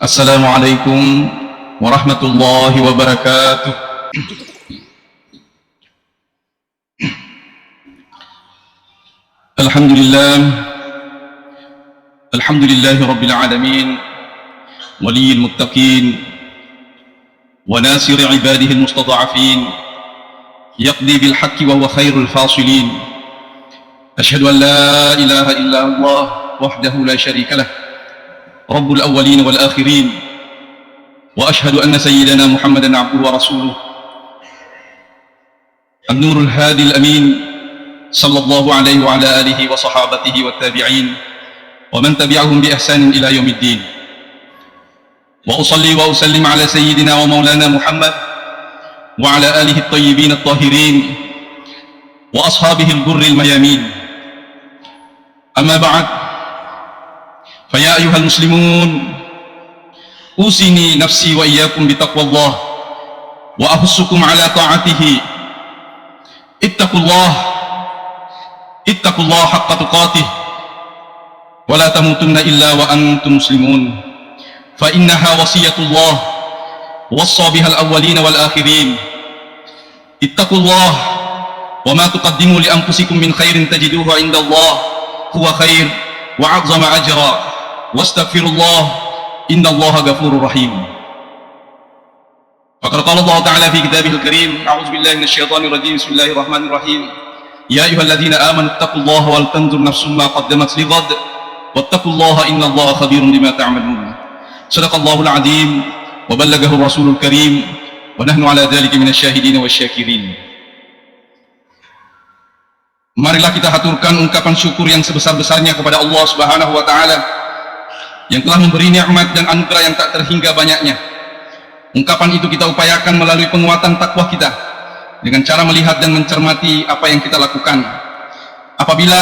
Assalamualaikum warahmatullahi wabarakatuh. Alhamdulillahi rabbil alamin, waliyil muttaqin, wa nasir ibadihi almustada'afin, yaqdi bil haqqi wa huwa khairul fasilin. Ashhadu an la ilaha illa Allah wahdahu la syarika lah, rabbul awwalin wal akhirin, wa ashhadu anna sayyidana Muhammadan abduhu wa rasuluh, an-nurul hadil amin, sallallahu alaihi wa ala alihi wa sahabatihi wa tabi'in wa man tabi'ahum bi ihsanin ila yaumiddin. Wa usalli wa usallim ala sayyidina wa maulana Muhammad wa ala alihi at-tayyibin at-tahirin wa ashabihi al-ghurril mayamin. Amma ba'd, fa ya ayyuhal muslimun, usini nafsi wa iyyakum bi taqwallah wa ahussukum ala ta'atihi. Ittaqullah haqqa tuqatih wa la tamutunna illa wa antum muslimun, fa innaha wasiyatullah wassa biha al-awwalin wal akhirin. Ittaqullah wa ma tuqaddimu li anfusikum min khairin tajiduhu indallah huwa khair wa 'azzama ajra, wastaghfirullah innallaha ghafurur rahim. Faqad qala Allah ta'ala fi kitabihil karim, a'udzu billahi minasyaitonir rajim, bismillahirrahmanir rahim. Ya ayyuhalladzina amanu taqullaha wal tanzur nafsum ma qaddamat lighad wattaqullaha innallaha khabirum bima ta'malun. Shadaqallahul azim wa ballaghahu rasulul karim wa nahnu ala dzalika minasyahidin wasyakirin. Marilah kita haturkan ungkapan syukur yang sebesar-besarnya kepada Allah Subhanahu wa taala yang telah memberi nikmat dan anugerah yang tak terhingga banyaknya. Ungkapan itu kita upayakan melalui penguatan takwa kita dengan cara melihat dan mencermati apa yang kita lakukan. Apabila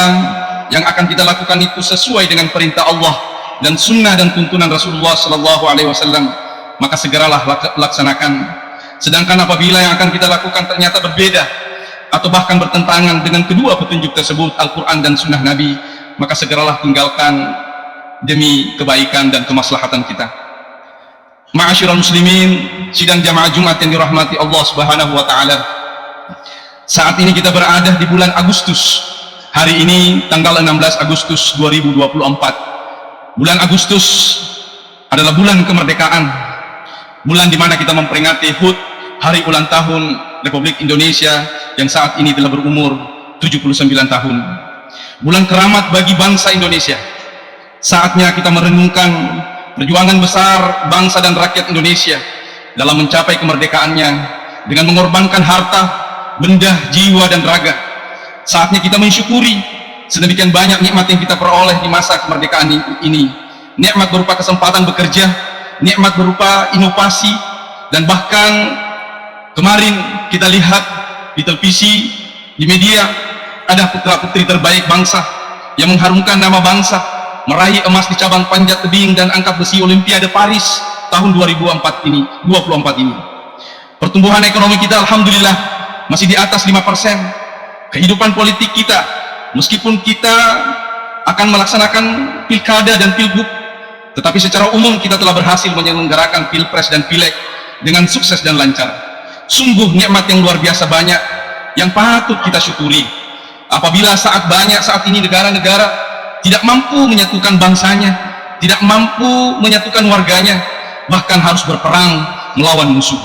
yang akan kita lakukan itu sesuai dengan perintah Allah dan sunnah dan tuntunan Rasulullah sallallahu alaihi wasallam, maka segeralah laksanakan. Sedangkan apabila yang akan kita lakukan ternyata berbeda atau bahkan bertentangan dengan kedua petunjuk tersebut, Al-Quran dan sunnah Nabi, maka segeralah tinggalkan demi kebaikan dan kemaslahatan kita. Ma'asyiral muslimin, sidang jamaah Jumat yang dirahmati Allah Subhanahu wa taala. Saat ini kita berada di bulan Agustus. Hari ini tanggal 16 Agustus 2024. Bulan Agustus adalah bulan kemerdekaan. Bulan di mana kita memperingati HUT, hari ulang tahun Republik Indonesia yang saat ini telah berumur 79 tahun. Bulan keramat bagi bangsa Indonesia. Saatnya kita merenungkan perjuangan besar bangsa dan rakyat Indonesia dalam mencapai kemerdekaannya dengan mengorbankan harta, benda, jiwa, dan raga. Saatnya kita mensyukuri sedemikian banyak nikmat yang kita peroleh di masa kemerdekaan ini. Nikmat berupa kesempatan bekerja, nikmat berupa inovasi, dan bahkan kemarin kita lihat di televisi, di media, ada putra-putri terbaik bangsa yang mengharumkan nama bangsa, meraih emas di cabang panjat tebing dan angkat besi Olimpiade Paris tahun 2024 ini. Pertumbuhan ekonomi kita alhamdulillah masih di atas 5%. Kehidupan politik kita, meskipun kita akan melaksanakan pilkada dan pilgub, tetapi secara umum kita telah berhasil menyelenggarakan pilpres dan pileg dengan sukses dan lancar. Sungguh nikmat yang luar biasa banyak yang patut kita syukuri. Apabila saat ini negara-negara tidak mampu menyatukan bangsanya, tidak mampu menyatukan warganya, bahkan harus berperang melawan musuh.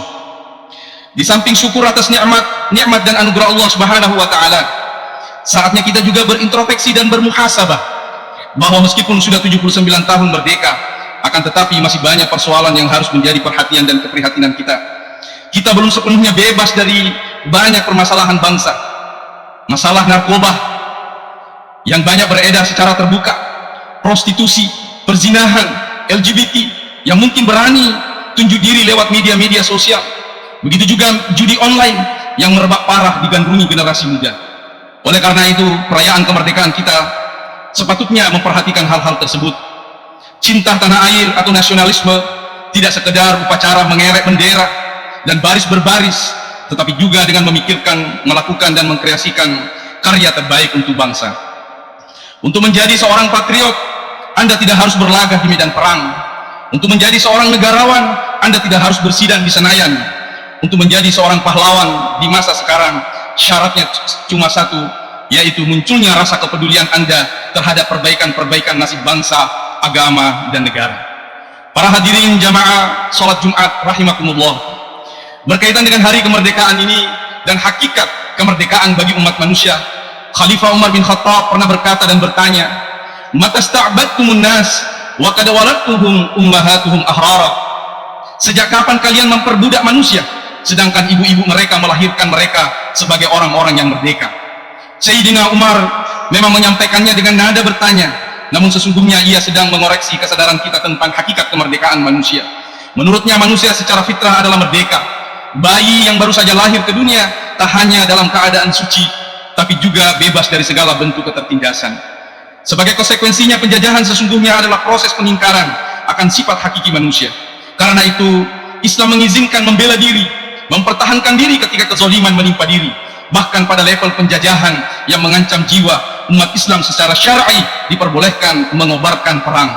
Di samping syukur atas nikmat dan anugerah Allah Subhanahu wa taala, saatnya kita juga berintrospeksi dan bermuhasabah bahwa meskipun sudah 79 tahun merdeka, akan tetapi masih banyak persoalan yang harus menjadi perhatian dan keprihatinan kita. Kita belum sepenuhnya bebas dari banyak permasalahan bangsa. Masalah narkoba yang banyak beredar secara terbuka, prostitusi, perzinahan, LGBT yang mungkin berani tunjuk diri lewat media-media sosial. Begitu juga judi online yang merebak parah digandrungi generasi muda. Oleh karena itu, perayaan kemerdekaan kita sepatutnya memperhatikan hal-hal tersebut. Cinta tanah air atau nasionalisme tidak sekedar upacara mengerek bendera dan baris berbaris, tetapi juga dengan memikirkan, melakukan, dan mengkreasikan karya terbaik untuk bangsa. Untuk menjadi seorang patriot, Anda tidak harus berlagak di medan perang. Untuk menjadi seorang negarawan, Anda tidak harus bersidang di Senayan. Untuk menjadi seorang pahlawan di masa sekarang, syaratnya cuma satu, yaitu munculnya rasa kepedulian Anda terhadap perbaikan-perbaikan nasib bangsa, agama, dan negara. Para hadirin jamaah sholat Jumat rahimakumullah, berkaitan dengan hari kemerdekaan ini dan hakikat kemerdekaan bagi umat manusia, Khalifah Umar bin Khattab pernah berkata dan bertanya, "Matasta'badtumun nas wa qad waladtuhum ummahatuhum ahrara." Sejak kapan kalian memperbudak manusia sedangkan ibu-ibu mereka melahirkan mereka sebagai orang-orang yang merdeka? Sayyidina Umar memang menyampaikannya dengan nada bertanya, namun sesungguhnya ia sedang mengoreksi kesadaran kita tentang hakikat kemerdekaan manusia. Menurutnya manusia secara fitrah adalah merdeka. Bayi yang baru saja lahir ke dunia tak hanya dalam keadaan suci, tapi juga bebas dari segala bentuk ketertindasan. Sebagai konsekuensinya, penjajahan sesungguhnya adalah proses pengingkaran akan sifat hakiki manusia. Karena itu, Islam mengizinkan membela diri, mempertahankan diri ketika kezaliman menimpa diri. Bahkan pada level penjajahan yang mengancam jiwa, umat Islam secara syar'i diperbolehkan mengobarkan perang.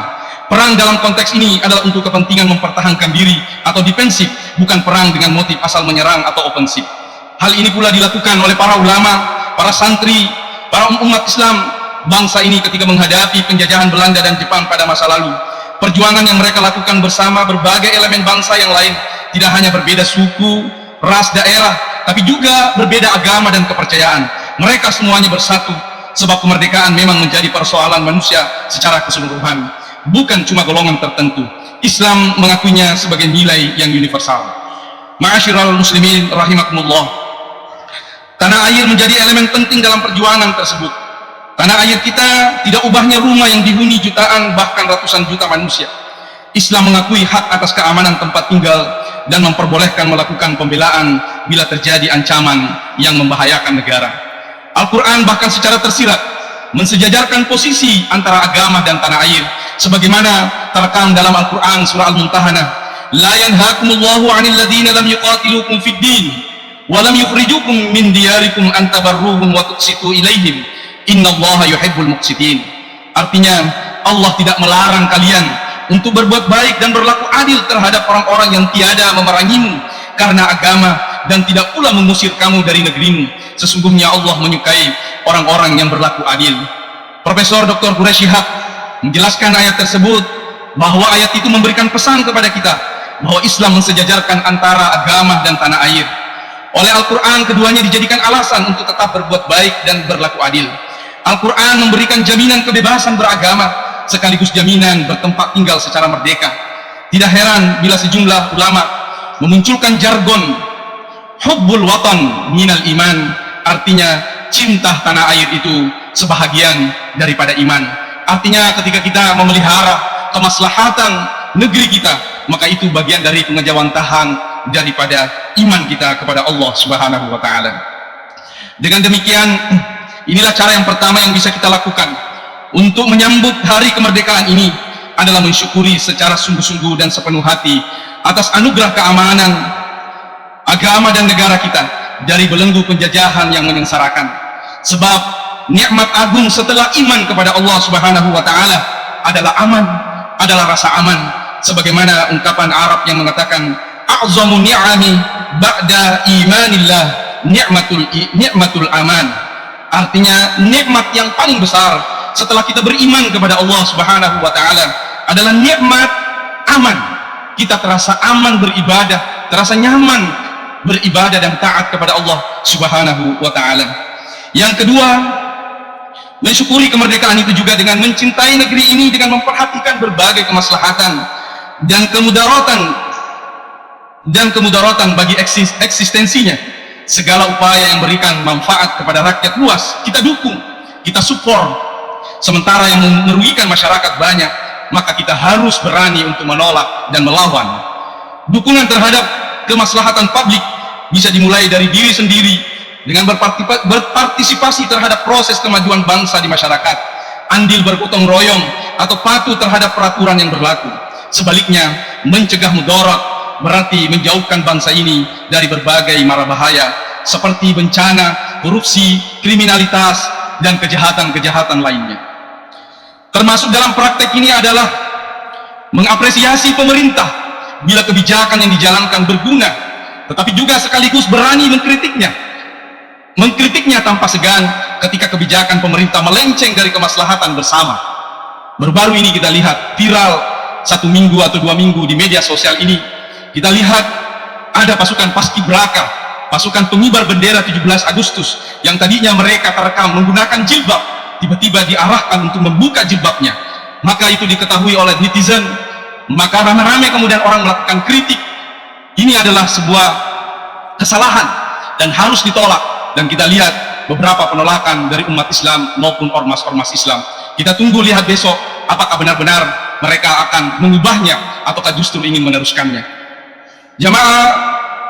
Perang dalam konteks ini adalah untuk kepentingan mempertahankan diri atau defensif, bukan perang dengan motif asal menyerang atau ofensif. Hal ini pula dilakukan oleh para ulama, para santri, para umat Islam bangsa ini ketika menghadapi penjajahan Belanda dan Jepang pada masa lalu. Perjuangan yang mereka lakukan bersama berbagai elemen bangsa yang lain, tidak hanya berbeda suku, ras, daerah, tapi juga berbeda agama dan kepercayaan. Mereka semuanya bersatu, sebab kemerdekaan memang menjadi persoalan manusia secara keseluruhan, bukan cuma golongan tertentu. Islam mengakuinya sebagai nilai yang universal. Ma'asyiral muslimin rahimakumullah, tanah air menjadi elemen penting dalam perjuangan tersebut. Tanah air kita tidak ubahnya rumah yang dihuni jutaan bahkan ratusan juta manusia. Islam mengakui hak atas keamanan tempat tinggal dan memperbolehkan melakukan pembelaan bila terjadi ancaman yang membahayakan negara. Al-Quran bahkan secara tersirat mensejajarkan posisi antara agama dan tanah air, sebagaimana terekam dalam Al-Quran surah Al-Mumtahanah, "La yanhakumullahu 'anil ladzina lam yuqatilukum fid din wa lam yukhrijukum min diyarikum an tabarruhum wa tuqsitu ilaihim innallaha yuhibbul muqsitin." Artinya, Allah tidak melarang kalian untuk berbuat baik dan berlaku adil terhadap orang-orang yang tiada memerangimu karena agama dan tidak pula mengusir kamu dari negerimu. Sesungguhnya Allah menyukai orang-orang yang berlaku adil. Profesor Dr. Quraish Shihab menjelaskan ayat tersebut bahwa ayat itu memberikan pesan kepada kita bahwa Islam mensejajarkan antara agama dan tanah air. Oleh Al-Quran, keduanya dijadikan alasan untuk tetap berbuat baik dan berlaku adil. Al-Quran memberikan jaminan kebebasan beragama sekaligus jaminan bertempat tinggal secara merdeka. Tidak heran bila sejumlah ulama memunculkan jargon hubbul watan minal iman, artinya cinta tanah air itu sebahagian daripada iman. Artinya ketika kita memelihara kemaslahatan negeri kita, maka itu bagian dari pengejawantahan daripada iman kita kepada Allah Subhanahu wa taala. Dengan demikian, inilah cara yang pertama yang bisa kita lakukan untuk menyambut hari kemerdekaan ini adalah mensyukuri secara sungguh-sungguh dan sepenuh hati atas anugerah keamanan agama dan negara kita dari belenggu penjajahan yang menyengsarakan. Sebab nikmat agung setelah iman kepada Allah Subhanahu wa taala adalah aman, adalah rasa aman, sebagaimana ungkapan Arab yang mengatakan a'zamu ni'ami ba'da imanillah ni'matul aman. Artinya nikmat yang paling besar setelah kita beriman kepada Allah Subhanahu wa taala adalah nikmat aman. Kita terasa aman beribadah, terasa nyaman beribadah dan taat kepada Allah Subhanahu wa taala. Yang kedua, mensyukuri kemerdekaan itu juga dengan mencintai negeri ini dengan memperhatikan berbagai kemaslahatan dan kemudaratan bagi eksistensinya. Segala upaya yang berikan manfaat kepada rakyat luas kita dukung, kita support. Sementara yang merugikan masyarakat banyak, maka kita harus berani untuk menolak dan melawan. Dukungan terhadap kemaslahatan publik bisa dimulai dari diri sendiri dengan berpartisipasi terhadap proses kemajuan bangsa di masyarakat, andil bergotong royong atau patuh terhadap peraturan yang berlaku. Sebaliknya, mencegah mudarat berarti menjauhkan bangsa ini dari berbagai mara bahaya seperti bencana, korupsi, kriminalitas, dan kejahatan-kejahatan lainnya. Termasuk dalam praktek ini adalah mengapresiasi pemerintah bila kebijakan yang dijalankan berguna, tetapi juga sekaligus berani mengkritiknya tanpa segan ketika kebijakan pemerintah melenceng dari kemaslahatan bersama. Baru-baru ini kita lihat viral 1 minggu atau 2 minggu di media sosial ini, kita lihat ada pasukan paskibraka, pasukan pengibar bendera 17 Agustus yang tadinya mereka terekam menggunakan jilbab, tiba-tiba diarahkan untuk membuka jilbabnya. Maka itu diketahui oleh netizen, maka ramai-ramai kemudian orang melakukan kritik. Ini adalah sebuah kesalahan dan harus ditolak, dan kita lihat beberapa penolakan dari umat Islam maupun ormas-ormas Islam. Kita tunggu lihat besok apakah benar-benar mereka akan mengubahnya ataukah justru ingin meneruskannya. Jamaah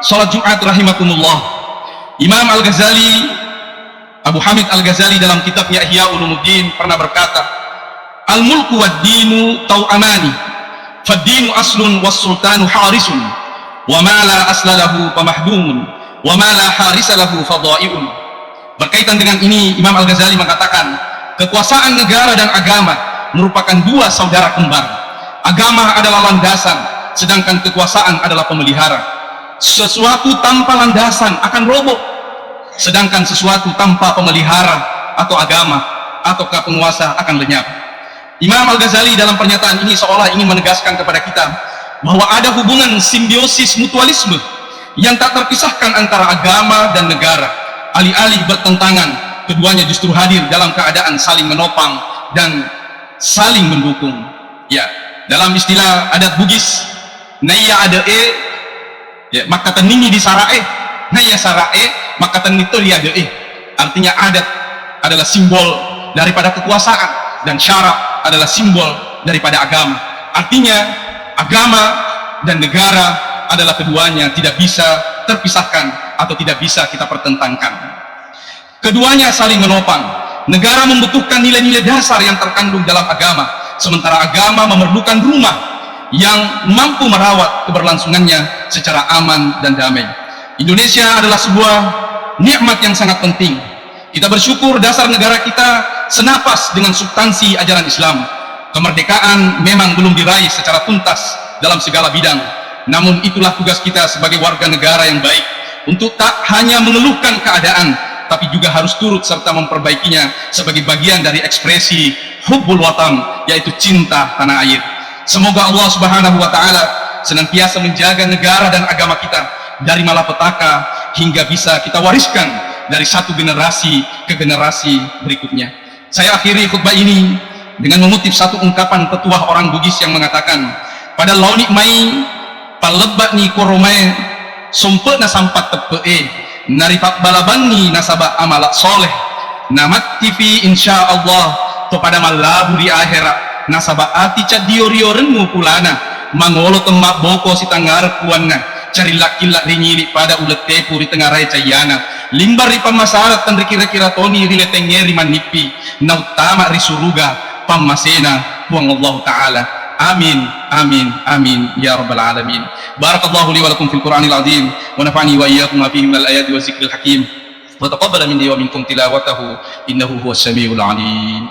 salat Jumat rahimakumullah, Imam Al-Ghazali, Abu Hamid Al-Ghazali dalam kitabnya Ihya Ulumuddin pernah berkata, al-mulku wad-dinu tau'amani, fad-dinu aslun was-sultanu harisun, wa ma la asla lahu famahdumun, wa ma la harisa lahu fadha'iun. Berkaitan dengan ini, Imam Al-Ghazali mengatakan, kekuasaan negara dan agama merupakan dua saudara kembar. Agama adalah landasan, sedangkan kekuasaan adalah pemelihara. Sesuatu tanpa landasan akan roboh, sedangkan sesuatu tanpa pemelihara atau agama ataukah penguasa akan lenyap. Imam Al-Ghazali dalam pernyataan ini seolah ingin menegaskan kepada kita bahwa ada hubungan simbiosis mutualisme yang tak terpisahkan antara agama dan negara. Alih-alih bertentangan, keduanya justru hadir dalam keadaan saling menopang dan saling mendukung. Ya, dalam istilah adat Bugis, naya ada ya, maka teningi di sarae, naya sarae, maka tenito dia ada Artinya adat adalah simbol daripada kekuasaan dan syarak adalah simbol daripada agama. Artinya agama dan negara adalah keduanya tidak bisa terpisahkan atau tidak bisa kita pertentangkan. Keduanya saling menopang. Negara membutuhkan nilai-nilai dasar yang terkandung dalam agama, sementara agama memerlukan rumah yang mampu merawat keberlangsungannya secara aman dan damai. Indonesia adalah sebuah nikmat yang sangat penting. Kita bersyukur dasar negara kita senapas dengan substansi ajaran Islam. Kemerdekaan memang belum diraih secara tuntas dalam segala bidang, namun itulah tugas kita sebagai warga negara yang baik, untuk tak hanya mengeluhkan keadaan, tapi juga harus turut serta memperbaikinya sebagai bagian dari ekspresi hubbul watan, yaitu cinta tanah air. Semoga Allah Subhanahu wa Ta'ala senantiasa menjaga negara dan agama kita dari malapetaka hingga bisa kita wariskan dari satu generasi ke generasi berikutnya. Saya akhiri khutbah ini dengan mengutip satu ungkapan petuah orang Bugis yang mengatakan, pada launik mai palebat ni koromai sumpet na sampat tepe naripak balabani nasabah amalak soleh namat TV insyaallah to pada malabu di akhirat nasabah ati cadiorio-renmu pulana mangolo temak boko si tangar kuanna cari laki-lak rinyili pada ulet tepu di tengah raya cayana limbar di pamasarat dan kira-kira toni riletengnya rimanipi na utama risuruga pamasena buang Allah Ta'ala. Amin, amin, amin ya rabbal alamin. Barakallahu li wa lakum fil Qur'anil azim wa nafa'ani wa iyyakum ma fihi minal ayati wa zikril hakim wa taqabbala minni wa minkum tilawatahu innahu huwas samiul alim.